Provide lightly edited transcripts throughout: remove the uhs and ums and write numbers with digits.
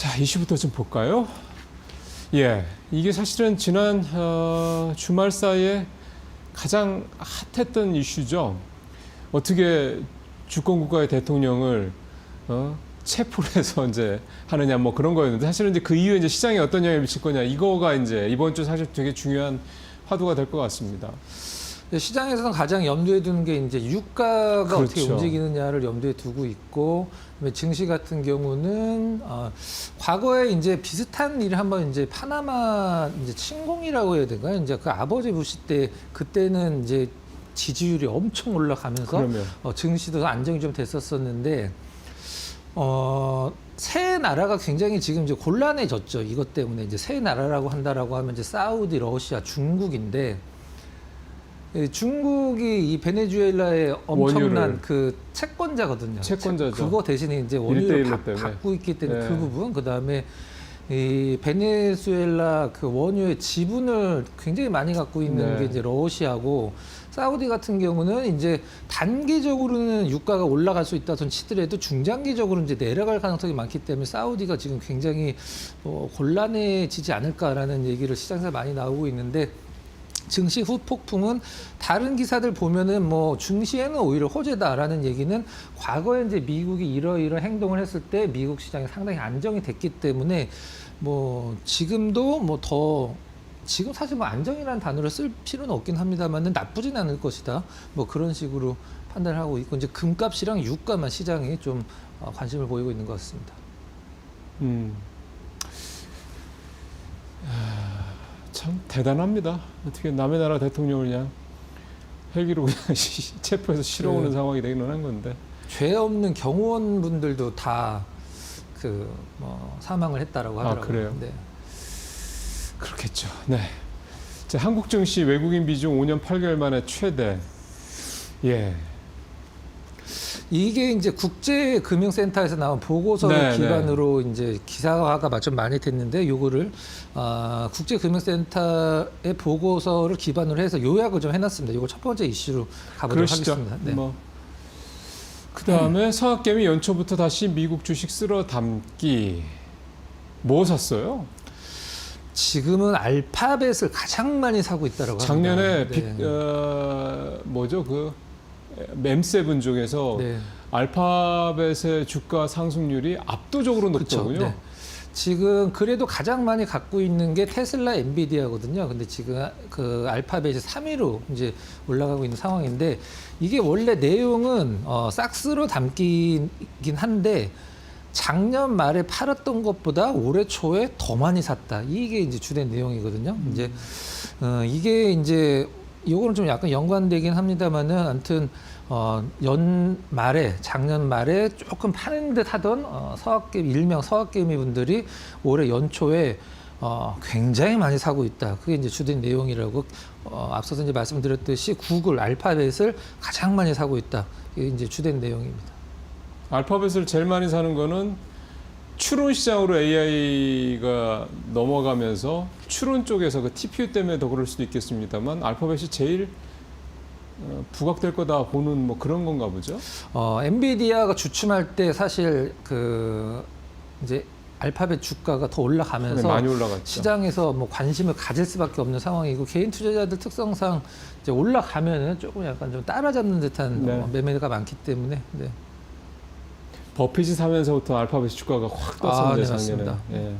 자, 이슈부터 좀 볼까요? 예, 이게 사실은 지난 주말 사이에 가장 핫했던 이슈죠. 어떻게 주권국가의 대통령을 체포를 해서 이제 하느냐 뭐 그런 거였는데, 사실은 이제 그 이후에 이제 시장에 어떤 영향을 미칠 거냐, 이거가 이제 이번 주 사실 되게 중요한 화두가 될 것 같습니다. 시장에서는 가장 염두에 두는 게 이제 유가가 그렇죠. 어떻게 움직이느냐를 염두에 두고 있고, 그다음에 증시 같은 경우는 과거에 이제 비슷한 일을 한번 이제 파나마 이제 침공이라고 해야 될까요? 이제 그 아버지 부시 때 그때는 이제 지지율이 엄청 올라가면서 증시도 안정이 좀 됐었었는데, 세 나라가 굉장히 지금 이제 곤란해졌죠. 이것 때문에 이제 세 나라라고 한다라고 하면 이제 사우디, 러시아, 중국인데. 중국이 이 베네수엘라의 엄청난 원유를. 그 채권자거든요. 채권자죠. 그거 대신에 이제 원유를 받고 있기 때문에 그 부분, 그 다음에 이 베네수엘라 그 원유의 지분을 굉장히 많이 갖고 있는 게 이제 러시아고, 사우디 같은 경우는 이제 단기적으로는 유가가 올라갈 수 있다 손 치더라도 중장기적으로 이제 내려갈 가능성이 많기 때문에 사우디가 지금 굉장히 곤란해지지 않을까라는 얘기를 시장에서 많이 나오고 있는데, 증시 후폭풍은 다른 기사들 보면은 뭐 증시에는 오히려 호재다라는 얘기는 과거에 이제 미국이 이러이러한 행동을 했을 때 미국 시장이 상당히 안정이 됐기 때문에 뭐 지금도 뭐 더 지금 사실 뭐 안정이라는 단어를 쓸 필요는 없긴 합니다만은 나쁘진 않을 것이다. 뭐 그런 식으로 판단을 하고 있고, 이제 금값이랑 유가만 시장이 좀 관심을 보이고 있는 것 같습니다. 참 대단합니다. 어떻게 남의 나라 대통령을 그냥 헬기로 그냥 체포해서 실어오는 상황이 되기는 한 건데. 죄 없는 경호원분들도 다 사망을 했다라고 하더라고요. 아, 그래요? 네. 그렇겠죠. 네. 자, 한국 증시 외국인 비중 5년 8개월 만에 최대. 예. 이게 이제 국제금융센터에서 나온 보고서를 기반으로 이제 기사화가 좀 많이 됐는데, 요거를 국제금융센터의 보고서를 기반으로 해서 요약을 좀 해놨습니다. 요거 첫 번째 이슈로 가보도록 그러시죠. 하겠습니다. 네. 그 다음에 서학개미 연초부터 다시 미국 주식 쓸어 담기. 뭐 샀어요? 지금은 알파벳을 가장 많이 사고 있다라고 작년에 합니다. 뭐죠? 그 멤7 중에서 알파벳의 주가 상승률이 압도적으로 높더군요. 네. 지금 그래도 가장 많이 갖고 있는 게 테슬라, 엔비디아거든요. 근데 지금 그 알파벳이 3위로 이제 올라가고 있는 상황인데, 이게 원래 내용은 싹 쓸어 담기긴 한데 작년 말에 팔았던 것보다 올해 초에 더 많이 샀다. 이게 이제 주된 내용이거든요. 이제 이게 이제 요거는 좀 약간 연관되긴 합니다만은, 아무튼 작년 말에 조금 파는 듯 하던 일명 서학개미 분들이 올해 연초에 굉장히 많이 사고 있다. 그게 이제 주된 내용이라고, 앞서서 이제 말씀드렸듯이 구글, 알파벳을 가장 많이 사고 있다. 이게 이제 주된 내용입니다. 알파벳을 제일 많이 사는 거는 추론 시장으로 AI가 넘어가면서 추론 쪽에서 그 TPU 때문에 더 그럴 수도 있겠습니다만, 알파벳이 제일 부각될 거다 보는 뭐 그런 건가 보죠. 엔비디아가 주춤할 때 사실 이제 알파벳 주가가 더 올라가면서 많이 올라갔죠. 시장에서 뭐 관심을 가질 수밖에 없는 상황이고, 개인 투자자들 특성상 이제 올라가면은 조금 약간 좀 따라잡는 듯한 매매가 많기 때문에. 네. 버핏이 사면서부터 알파벳 주가가 확 떴습니다. 작년에. 예.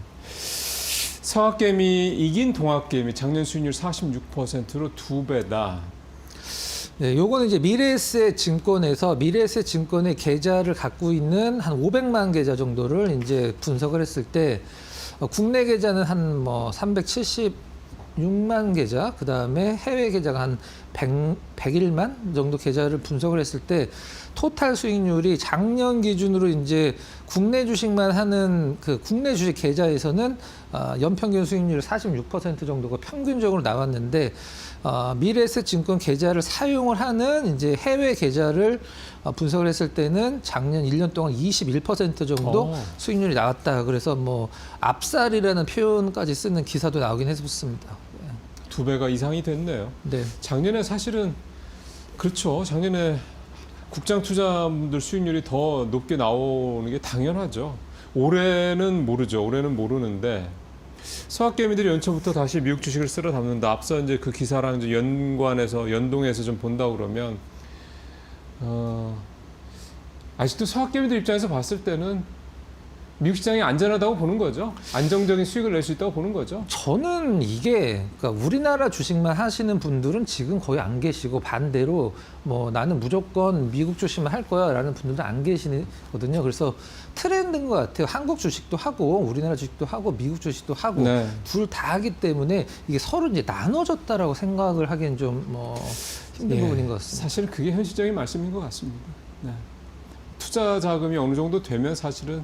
서학개미 이긴 동학개미 작년 수익률 46%로 2배다. 네, 요거는 이제 미래에셋 증권의 계좌를 갖고 있는 한 500만 계좌 정도를 이제 분석을 했을 때, 국내 계좌는 한 376만 계좌, 그 다음에 해외 계좌가 한 101만 정도 계좌를 분석을 했을 때, 토탈 수익률이 작년 기준으로 이제 국내 주식만 하는 그 국내 주식 계좌에서는 연평균 수익률이 46% 정도가 평균적으로 나왔는데, 미래에셋 증권 계좌를 사용을 하는 이제 해외 계좌를 분석을 했을 때는 작년 1년 동안 21% 정도 수익률이 나왔다. 그래서 뭐 압살이라는 표현까지 쓰는 기사도 나오긴 했었습니다. 2배가 이상이 됐네요. 네. 작년에 사실은 그렇죠. 작년에 국장 투자분들 수익률이 더 높게 나오는 게 당연하죠. 올해는 모르죠. 올해는 모르는데 서학개미들이 연초부터 다시 미국 주식을 쓸어 담는다. 앞서 이제 그 기사랑 이제 연동해서 좀 본다 그러면 아직도 서학개미들 입장에서 봤을 때는 미국 시장이 안전하다고 보는 거죠. 안정적인 수익을 낼 수 있다고 보는 거죠. 저는 이게 그러니까 우리나라 주식만 하시는 분들은 지금 거의 안 계시고 반대로 뭐 나는 무조건 미국 주식만 할 거야라는 분들도 안 계시거든요. 그래서 트렌드인 것 같아요. 한국 주식도 하고 우리나라 주식도 하고 미국 주식도 하고 네. 둘 다 하기 때문에 이게 서로 이제 나눠졌다라고 생각을 하기엔 좀 뭐 힘든 부분인 것 같습니다. 사실 그게 현실적인 말씀인 것 같습니다. 네. 투자 자금이 어느 정도 되면 사실은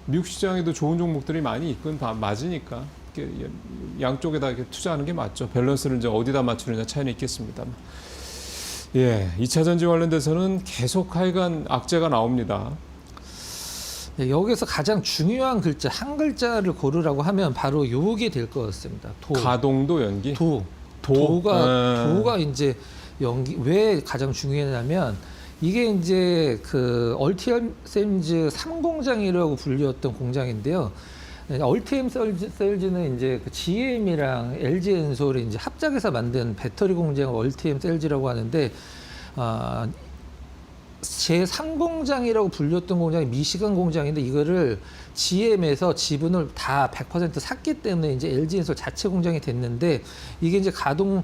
미국 시장에도 좋은 종목들이 많이 있건 맞으니까 양쪽에다 이렇게 투자하는 게 맞죠. 밸런스를 이제 어디다 맞추느냐 차이는 있겠습니다만. 예, 2차 전지 관련돼서는 계속 하여간 악재가 나옵니다. 네, 여기서 가장 중요한 글자 한 글자를 고르라고 하면 바로 요게 될 것 같습니다. 가동도 연기. 도가 이제 연기 왜 가장 중요하냐면 이게 이제 그 얼티엄셀즈 3공장이라고 불리웠던 공장인데요. 얼티엄셀즈는 이제 그 GM이랑 LG엔솔이 이제 합작해서 만든 배터리 공장 얼티엄셀즈라고 하는데 제3공장이라고 불렸던 공장이 미시간 공장인데 이거를 GM에서 지분을 다 100% 샀기 때문에 이제 LG엔솔 자체 공장이 됐는데 이게 이제 가동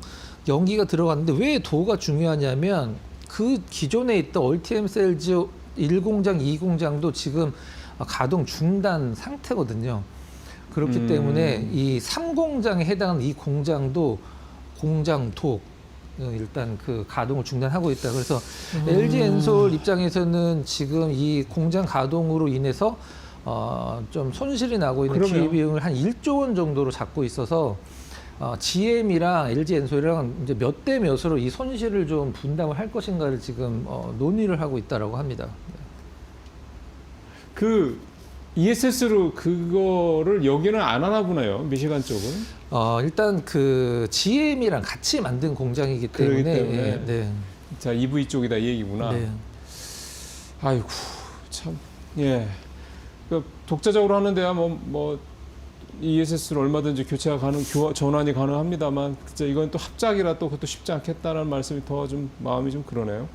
연기가 들어갔는데 왜 도가 중요하냐면 그 기존에 있던 얼티엄셀즈 1공장, 2공장도 지금 가동 중단 상태거든요. 그렇기 때문에 이 3공장에 해당하는 이 공장도 공장도 일단 그 가동을 중단하고 있다. 그래서 LG엔솔 입장에서는 지금 이 공장 가동으로 인해서 좀 손실이 나고 있는 기회비용을 한 1조 원 정도로 잡고 있어서 GM이랑 LG엔솔이랑 이제 몇 대 몇으로 이 손실을 좀 분담을 할 것인가를 지금 논의를 하고 있다라고 합니다. 그 ESS로 그거를 여기는 안 하나 보네요. 미시간 쪽은. 일단 그 GM이랑 같이 만든 공장이기 때문에, 예, 네. 자, EV 쪽이다 이 얘기구나. 네. 아이고 참. 예. 그 독자적으로 하는 데야 뭐 ESS를 얼마든지 전환이 가능합니다만 진짜 이건 또 합작이라 또 그것도 쉽지 않겠다는 말씀이 더 좀 마음이 좀 그러네요.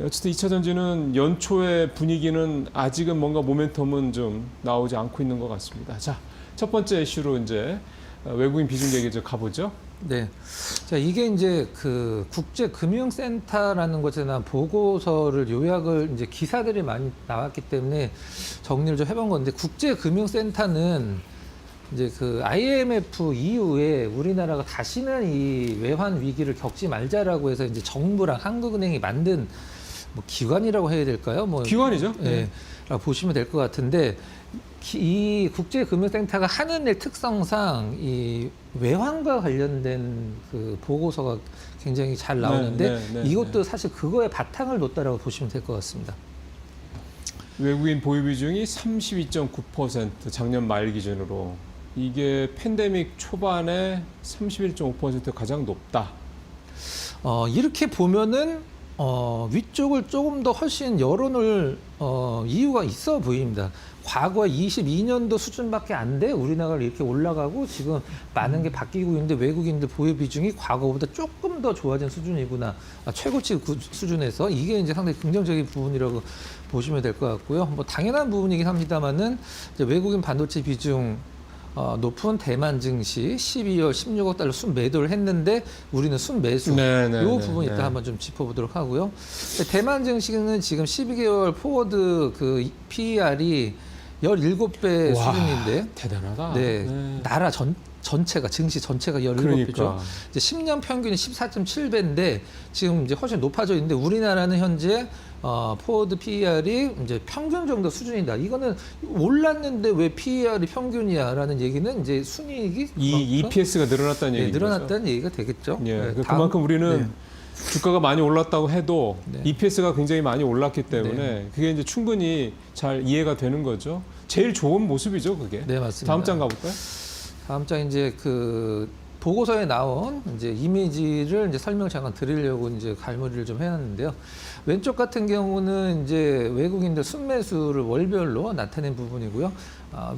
어쨌든 2차 전지는 연초의 분위기는 아직은 뭔가 모멘텀은 좀 나오지 않고 있는 것 같습니다. 자, 첫 번째 이슈로 이제 외국인 비중 얘기 좀 가보죠. 네. 자, 이게 이제 그 국제금융센터라는 곳에 난 보고서를 요약을 이제 기사들이 많이 나왔기 때문에 정리를 좀 해본 건데 국제금융센터는 이제 그 IMF 이후에 우리나라가 다시는 이 외환 위기를 겪지 말자라고 해서 이제 정부랑 한국은행이 만든 뭐 기관이라고 해야 될까요? 뭐 기관이죠. 네. 라고 보시면 될 것 같은데 이 국제금융센터가 하는 일 특성상 이 외환과 관련된 그 보고서가 굉장히 잘 나오는데 이것도 사실 그거에 바탕을 뒀다라고 보시면 될 것 같습니다. 외국인 보유 비중이 32.9% 작년 말 기준으로 이게 팬데믹 초반에 31.5% 가장 높다. 이렇게 보면은 위쪽을 조금 더 훨씬 열어놓을 이유가 있어 보입니다. 과거 22년도 수준밖에 안 돼 우리나라가 이렇게 올라가고 지금 많은 게 바뀌고 있는데 외국인들 보유 비중이 과거보다 조금 더 좋아진 수준이구나. 최고치 수준에서 이게 이제 상당히 긍정적인 부분이라고 보시면 될 것 같고요. 뭐 당연한 부분이긴 합니다만은 이제 외국인 반도체 비중 높은 대만 증시 12월 16억 달러 순매도를 했는데 우리는 순매수. 이 부분 일단 한번 좀 짚어보도록 하고요. 대만 증시는 지금 12개월 포워드 그 PER이 17배 수준인데 대단하다. 네. 나라 전체가 증시 전체가 17배죠. 그러니까. 이제 10년 평균이 14.7배인데 지금 이제 훨씬 높아져 있는데 우리나라는 현재 포워드 PER이 이제 평균 정도 수준이다. 이거는 올랐는데 왜 PER이 평균이야라는 얘기는 이제 순이익이 EPS가 늘어났다는 얘기죠. 늘어났다는 얘기가 되겠죠. 예, 네, 그만큼 우리는 주가가 많이 올랐다고 해도 네. EPS가 굉장히 많이 올랐기 때문에 그게 이제 충분히 잘 이해가 되는 거죠. 제일 좋은 모습이죠, 그게. 네, 맞습니다. 다음 장 가볼까요? 다음 장 이제 그 보고서에 나온 이제 이미지를 이제 설명을 잠깐 드리려고 이제 갈무리를 좀 해놨는데요. 왼쪽 같은 경우는 이제 외국인들 순매수를 월별로 나타낸 부분이고요.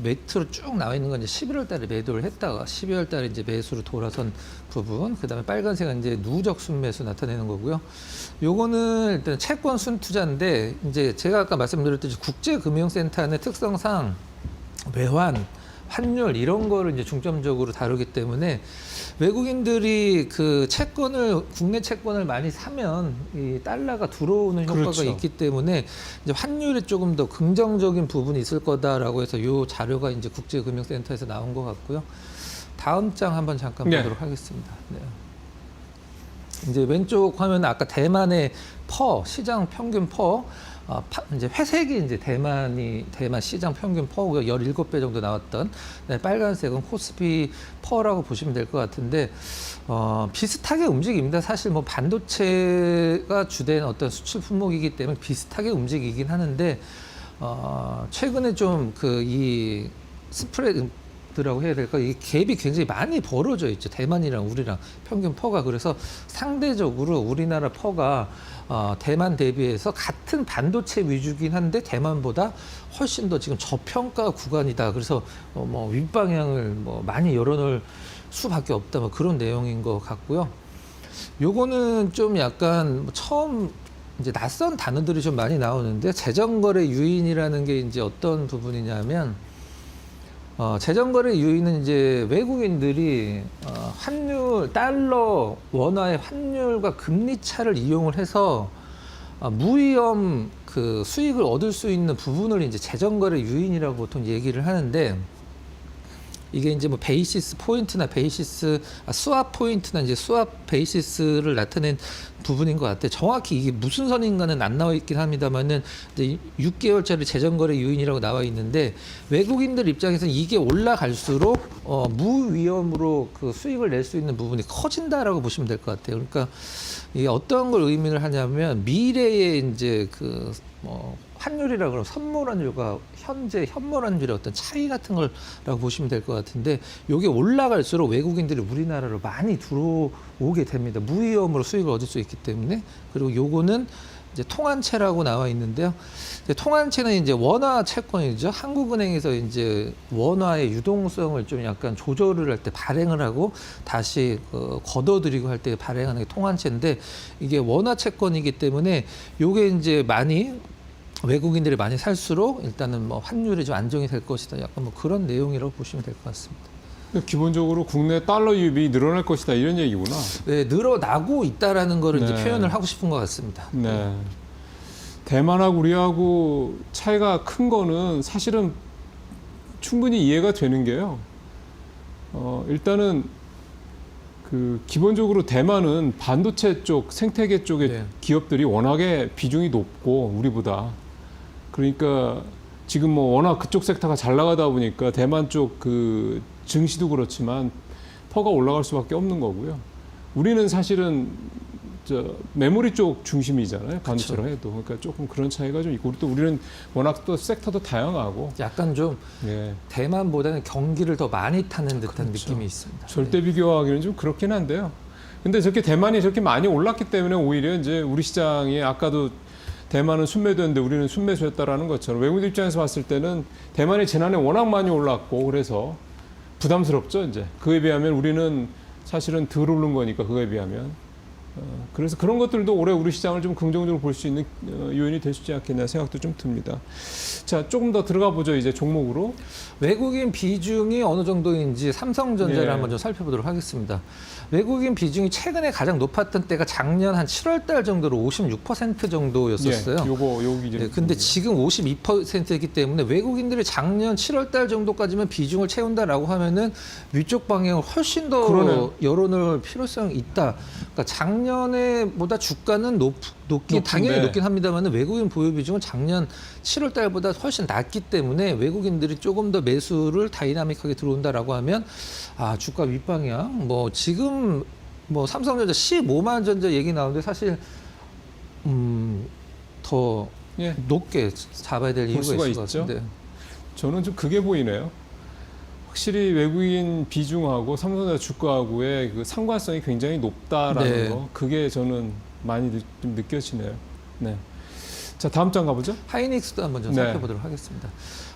매트로 쭉 나와 있는 건 이제 11월 달에 매도를 했다가 12월 달에 이제 매수로 돌아선 부분, 그 다음에 빨간색은 이제 누적 순매수 나타내는 거고요. 요거는 일단 채권 순투자인데, 이제 제가 아까 말씀드렸듯이 국제금융센터의 특성상 외환, 환율 이런 거를 이제 중점적으로 다루기 때문에 외국인들이 그 채권을, 국내 채권을 많이 사면 이 달러가 들어오는 효과가 그렇죠. 있기 때문에 이제 환율에 조금 더 긍정적인 부분이 있을 거다라고 해서 요 자료가 이제 국제금융센터에서 나온 것 같고요. 다음 장 한번 잠깐 네. 보도록 하겠습니다. 네. 이제 왼쪽 화면은 아까 대만의 시장 평균 이제 회색이 이제 대만 시장 평균 퍼고요. 17배 정도 나왔던. 네, 빨간색은 코스피 퍼라고 보시면 될 것 같은데, 비슷하게 움직입니다. 사실 뭐 반도체가 주된 어떤 수출 품목이기 때문에 비슷하게 움직이긴 하는데, 최근에 좀 이 스프레드라고 해야 될까? 이 갭이 굉장히 많이 벌어져 있죠. 대만이랑 우리랑 평균 퍼가. 그래서 상대적으로 우리나라 퍼가 대만 대비해서 같은 반도체 위주긴 한데 대만보다 훨씬 더 지금 저평가 구간이다. 그래서 뭐 윗방향을 뭐 많이 열어놓을 수밖에 없다. 뭐 그런 내용인 것 같고요. 요거는 좀 약간 처음 이제 낯선 단어들이 좀 많이 나오는데, 재정거래 유인이라는 게 이제 어떤 부분이냐면, 재정거래 유인은 이제 외국인들이 환율, 달러, 원화의 환율과 금리 차를 이용을 해서 무위험 그 수익을 얻을 수 있는 부분을 이제 재정거래 유인이라고 보통 얘기를 하는데, 이게 이제 뭐 베이시스 포인트나 스왑 포인트나 이제 스왑 베이시스를 나타낸 부분인 것 같아요. 정확히 이게 무슨 선인가는 안 나와 있긴 합니다만은 이제 6개월짜리 재정거래 유인이라고 나와 있는데, 외국인들 입장에서는 이게 올라갈수록 무위험으로 그 수익을 낼 수 있는 부분이 커진다라고 보시면 될 것 같아요. 그러니까 이게 어떤 걸 의미를 하냐면, 미래에 이제 환율이라 그러면 선물환율과 현재 현물환율의 어떤 차이 같은 거라고 보시면 될 것 같은데, 이게 올라갈수록 외국인들이 우리나라로 많이 들어오게 됩니다. 무위험으로 수익을 얻을 수 있기 때문에. 그리고 요거는 이제 통한채라고 나와 있는데요. 통한채는 이제 원화 채권이죠. 한국은행에서 이제 원화의 유동성을 좀 약간 조절을 할 때 발행을 하고 다시 걷어들이고 할 때 발행하는 게 통한채인데, 이게 원화 채권이기 때문에 요게 이제 외국인들이 많이 살수록 일단은 뭐 환율이 좀 안정이 될 것이다. 약간 뭐 그런 내용이라고 보시면 될 것 같습니다. 기본적으로 국내 달러 유입이 늘어날 것이다 이런 얘기구나. 네, 늘어나고 있다라는 거를 네. 이제 표현을 하고 싶은 것 같습니다. 네. 대만하고 우리하고 차이가 큰 거는 사실은 충분히 이해가 되는 게요. 일단은 기본적으로 대만은 반도체 쪽, 생태계 쪽의 네. 기업들이 워낙에 비중이 높고 우리보다. 그러니까 지금 뭐 워낙 그쪽 섹터가 잘 나가다 보니까 대만 쪽 증시도 그렇지만 퍼가 올라갈 수밖에 없는 거고요. 우리는 사실은 메모리 쪽 중심이잖아요. 반도체로 해도. 그러니까 조금 그런 차이가 좀 있고, 또 우리는 워낙 또 섹터도 다양하고. 약간 좀 네. 대만보다는 경기를 더 많이 타는 듯한 그렇죠. 느낌이 있습니다. 절대 비교하기는 좀 그렇긴 한데요. 근데 대만이 저렇게 많이 올랐기 때문에 오히려 이제 우리 시장이, 아까도 대만은 순매도였는데 우리는 순매수였다라는 것처럼 외국인 입장에서 봤을 때는 대만이 지난해 워낙 많이 올랐고 그래서 부담스럽죠. 이제 그에 비하면 우리는 사실은 덜 오른 거니까, 그거에 비하면. 그래서 그런 것들도 올해 우리 시장을 좀 긍정적으로 볼 수 있는 요인이 될 수 있지 않겠나 생각도 좀 듭니다. 자, 조금 더 들어가 보죠. 이제 종목으로. 외국인 비중이 어느 정도인지 삼성전자를 예. 한번 좀 살펴보도록 하겠습니다. 외국인 비중이 최근에 가장 높았던 때가 작년 한 7월 달 정도로 56% 정도였었어요. 요 기준. 네, 근데 지금 52%이기 때문에 외국인들이 작년 7월 달 정도까지만 비중을 채운다라고 하면은 위쪽 방향을 훨씬 더 그러네요. 열어놓을 필요성이 있다. 그러니까 작년에보다 주가는 당연히 높긴 합니다만 외국인 보유 비중은 작년 7월 달보다 훨씬 낮기 때문에 외국인들이 조금 더 매수를 다이나믹하게 들어온다라고 하면 주가 윗방향 지금 삼성전자 15만 전자 얘기 나오는데 사실 더 높게 잡아야 될 이유가 있을 것 같은데. 저는 좀 그게 보이네요. 확실히 외국인 비중하고 삼성전자 주가하고의 그 상관성이 굉장히 높다라는 네. 거, 그게 저는 많이 좀 느껴지네요. 네. 자, 다음 장 가보죠. 하이닉스도 한번 좀 네. 살펴보도록 하겠습니다.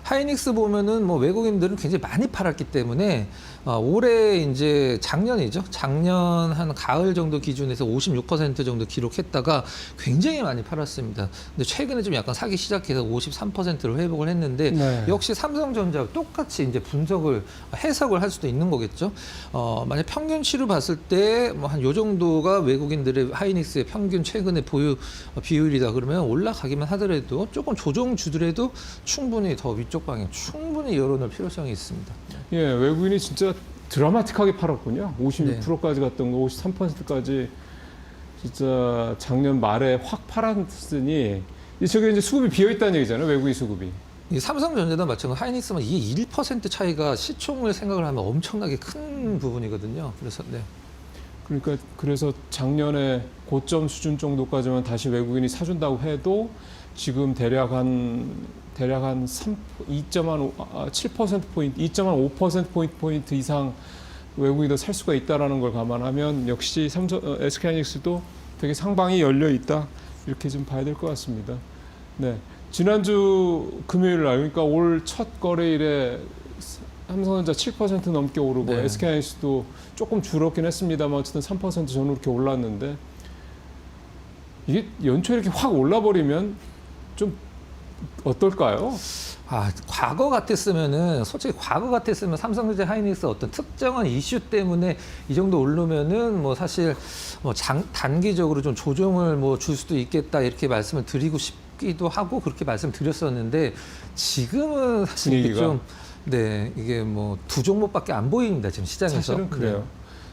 하이닉스 보면은 뭐 외국인들은 굉장히 많이 팔았기 때문에 올해 이제 작년이죠. 작년 한 가을 정도 기준에서 56% 정도 기록했다가 굉장히 많이 팔았습니다. 근데 최근에 좀 약간 사기 시작해서 53%로 회복을 했는데 네. 역시 삼성전자와 똑같이 이제 해석을 할 수도 있는 거겠죠. 만약 평균치로 봤을 때 뭐 한 요 정도가 외국인들의 하이닉스의 평균 최근의 보유 비율이다 그러면 올라가기만 하더라도 조금 조정 주더라도 충분히 더 위쪽 방향 충분히 열어놓을 필요성이 있습니다. 예, 외국인이 진짜 드라마틱하게 팔았군요. 56%까지 갔던 거 53%까지 진짜 작년 말에 확 팔았으니 저게 이제 수급이 비어 있다는 얘기잖아요. 외국인 수급이. 이 삼성전자도 마찬가지로 하이닉스만 이게 1% 차이가 시총을 생각을 하면 엄청나게 큰 부분이거든요. 그래서 네. 그러니까 그래서 작년에 고점 수준 정도까지만 다시 외국인이 사준다고 해도 지금 대략 한 2.7% 포인트, 2.5% 포인트 이상 외국인도 살 수가 있다라는 걸 감안하면 역시 SK하이닉스도 되게 상방이 열려 있다, 이렇게 좀 봐야 될 것 같습니다. 네, 지난주 금요일 날, 그러니까 올 첫 거래일에 삼성전자 7% 넘게 오르고 네. SK하이닉스도 조금 줄었긴 했습니다만 어쨌든 3% 전후 이렇게 올랐는데, 이게 연초에 이렇게 확 올라버리면 좀 어떨까요? 과거 같았으면은 솔직히 과거 같았으면 삼성전자 하이닉스 어떤 특정한 이슈 때문에 이 정도 오르면은 뭐 사실 뭐 단기적으로 좀 조정을 뭐 줄 수도 있겠다 이렇게 말씀을 드리고 싶기도 하고 그렇게 말씀드렸었는데 지금은 사실 이게 분위기가. 좀 네, 이게 뭐 두 종목밖에 안 보입니다 지금 시장에서. 사실은 그래요. 네.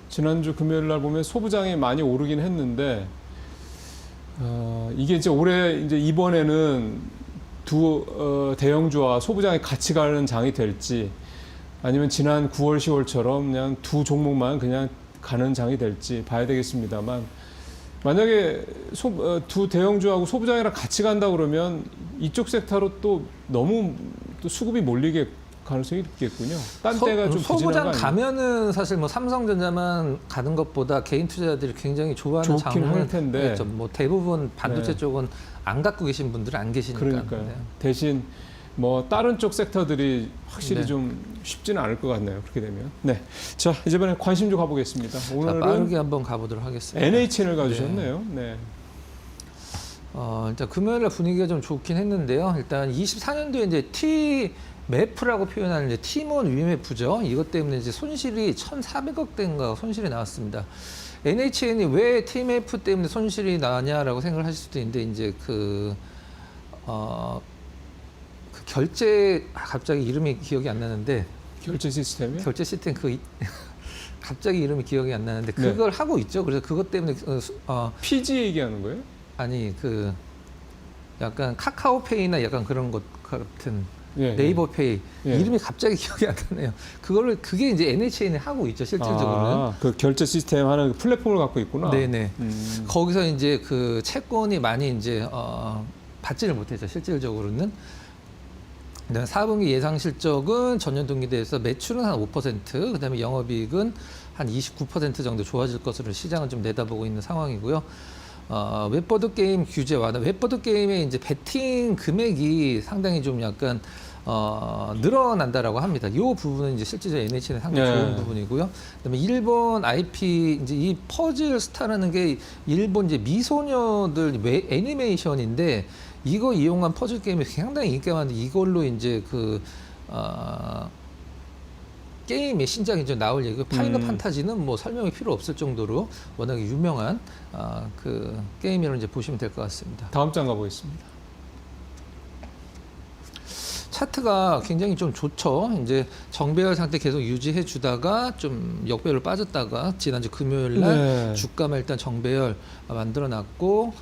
지난주 금요일 날 보면 소부장이 많이 오르긴 했는데, 이게 이제 올해 이제 이번에는 두 대형주와 소부장이 같이 가는 장이 될지, 아니면 지난 9월, 10월처럼 그냥 두 종목만 그냥 가는 장이 될지 봐야 되겠습니다만, 만약에 두 대형주하고 소부장이랑 같이 간다 그러면 이쪽 섹터로 또 너무 또 수급이 몰리게 가능성이 있겠군요. 딴 데가 좀 소부장 부진한 거 아니에요? 가면은 사실 뭐 삼성전자만 가는 것보다 개인 투자자들이 굉장히 좋아하는 좋긴 할 장을 텐데. 했죠. 뭐 대부분 반도체 네. 쪽은 안 갖고 계신 분들은 안 계시니까. 그러니까요. 네. 대신 뭐 다른 쪽 섹터들이 확실히 네. 좀 쉽지는 않을 것 같네요. 그렇게 되면. 네. 자, 이번에 관심주 가보겠습니다. 자, 오늘은 빠르게 한번 가보도록 하겠습니다. NHN을 가주셨네요. 네. 일단 금요일날 분위기가 좀 좋긴 했는데요. 일단 24년도에 이제 매프라고 표현하는 이제 티몬 위매프죠. 이것 때문에 이제 손실이 1,400억 대인가 손실이 나왔습니다. NHN이 왜 TMF 때문에 손실이 나냐라고 생각을 하실 수도 있는데 이제 그 결제 갑자기 이름이 기억이 안 나는데 결제 시스템이? 결제 시스템 갑자기 이름이 기억이 안 나는데 그걸 하고 있죠. 그래서 그것 때문에 PG 얘기하는 거예요? 아니 그 약간 카카오페이나 약간 그런 것 같은 예, 네이버페이 예. 이름이 갑자기 기억이 안 나네요. 그게 이제 NHN이 하고 있죠 실질적으로는. 그 결제 시스템 하는 그 플랫폼을 갖고 있구나. 네네. 거기서 이제 그 채권이 많이 이제 받지를 못했죠 실질적으로는. 4분기 예상 실적은 전년 동기 대해서 매출은 한 5%, 그다음에 영업이익은 한 29% 정도 좋아질 것으로 시장은 좀 내다보고 있는 상황이고요. 웹보드 게임 규제 완화, 웹보드 게임의 이제 베팅 금액이 상당히 좀 약간 늘어난다라고 합니다. 이 부분은 이제 실질적으로 NH는 상당히 좋은 부분이고요. 그다음에 일본 IP 이제 이 퍼즐 스타라는 게 일본 이제 미소녀들 애니메이션인데 이거 이용한 퍼즐 게임이 상당히 인기가 많은데 이걸로 이제 게임의 신작이 좀 나올 얘기고 파이널 판타지는 뭐 설명이 필요 없을 정도로 워낙에 유명한 그 게임이라고 이제 보시면 될 것 같습니다. 다음 장 가보겠습니다. 차트가 굉장히 좀 좋죠. 이제 정배열 상태 계속 유지해 주다가 좀 역배열 빠졌다가 지난주 금요일 날 주가만 일단 정배열 만들어 놨고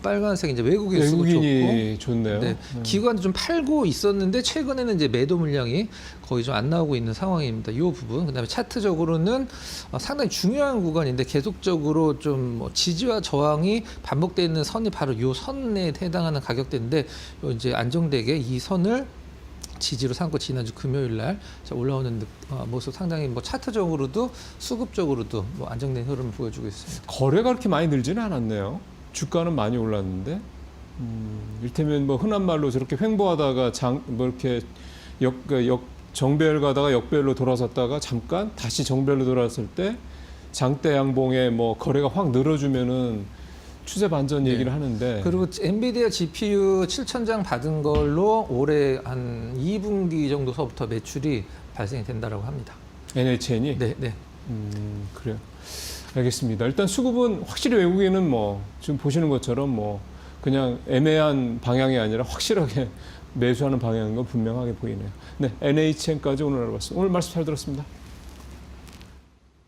빨간색 이제 외국인이 좋네요. 네, 기관도 좀 팔고 있었는데 최근에는 이제 매도 물량이 거의 좀 안 나오고 있는 상황입니다. 이 부분. 그다음에 차트적으로는 상당히 중요한 구간인데 계속적으로 좀 뭐 지지와 저항이 반복되어 있는 선이 바로 이 선에 해당하는 가격대인데 이제 안정되게 이 선을 지지로 삼고 지난주 금요일 날 올라오는 모습 상당히 뭐 차트적으로도 수급적으로도 뭐 안정된 흐름을 보여주고 있습니다. 거래가 그렇게 많이 늘지는 않았네요. 주가는 많이 올랐는데 이를테면 뭐 흔한 말로 저렇게 횡보하다가 뭐 이렇게 정배열 가다가 역배열로 돌아섰다가 잠깐 다시 정배열로 돌아섰을 때 장대 양봉에 뭐 거래가 확 늘어주면은 추세 반전 얘기를 하는데 그리고 엔비디아 GPU 7,000장 받은 걸로 올해 한 2분기 정도서부터 매출이 발생이 된다라고 합니다. NHN이? 네, 네. 그래요. 알겠습니다. 일단 수급은 확실히 외국인은 뭐 지금 보시는 것처럼 뭐 그냥 애매한 방향이 아니라 확실하게 매수하는 방향인 건 분명하게 보이네요. 네, NHN까지 오늘 알아봤습니다. 오늘 말씀 잘 들었습니다.